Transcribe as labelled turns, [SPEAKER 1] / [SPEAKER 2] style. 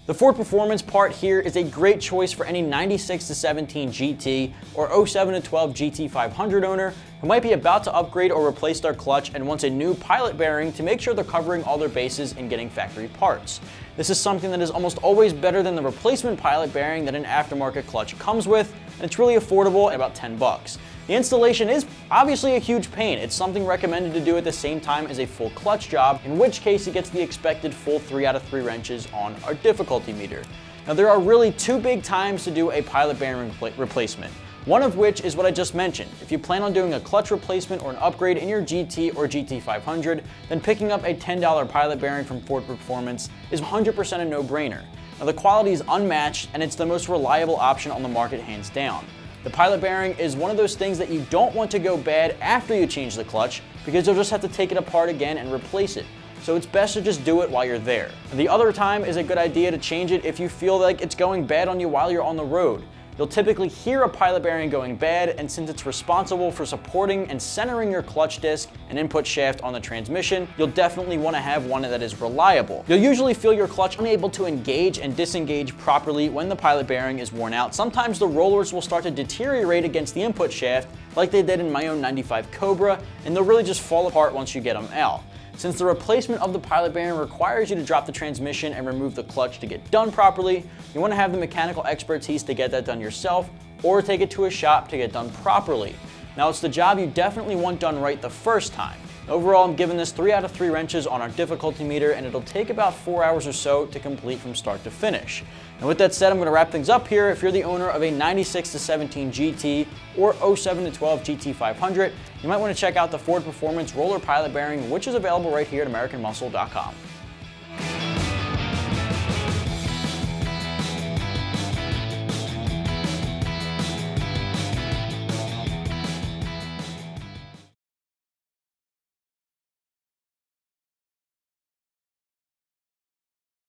[SPEAKER 1] The Ford Performance part here is a great choice for any 96 to 17 GT or 07 to 12 GT500 owner who might be about to upgrade or replace their clutch and wants a new pilot bearing to make sure they're covering all their bases and getting factory parts. This is something that is almost always better than the replacement pilot bearing that an aftermarket clutch comes with, and it's really affordable at about 10 bucks. The installation is obviously a huge pain. It's something recommended to do at the same time as a full clutch job, in which case it gets the expected full 3 out of 3 wrenches on our difficulty meter. Now there are really 2 big times to do a pilot bearing replacement. One of which is what I just mentioned. If you plan on doing a clutch replacement or an upgrade in your GT or GT500, then picking up a $10 pilot bearing from Ford Performance is 100% a no-brainer. Now the quality is unmatched and it's the most reliable option on the market hands down. The pilot bearing is one of those things that you don't want to go bad after you change the clutch because you'll just have to take it apart again and replace it. So it's best to just do it while you're there. The other time is a good idea to change it if you feel like it's going bad on you while you're on the road. You'll typically hear a pilot bearing going bad, and since it's responsible for supporting and centering your clutch disc and input shaft on the transmission, you'll definitely want to have one that is reliable. You'll usually feel your clutch unable to engage and disengage properly when the pilot bearing is worn out. Sometimes the rollers will start to deteriorate against the input shaft like they did in my own 95 Cobra, and they'll really just fall apart once you get them out. Since the replacement of the pilot bearing requires you to drop the transmission and remove the clutch to get done properly, you want to have the mechanical expertise to get that done yourself or take it to a shop to get done properly. Now it's the job you definitely want done right the first time. Overall, I'm giving this 3 out of 3 wrenches on our difficulty meter, and it'll take about 4 hours or so to complete from start to finish. And with that said, I'm going to wrap things up here. If you're the owner of a 96 to 17 GT or 07 to 12 GT500, you might want to check out the Ford Performance Roller Pilot Bearing, which is available right here at AmericanMuscle.com.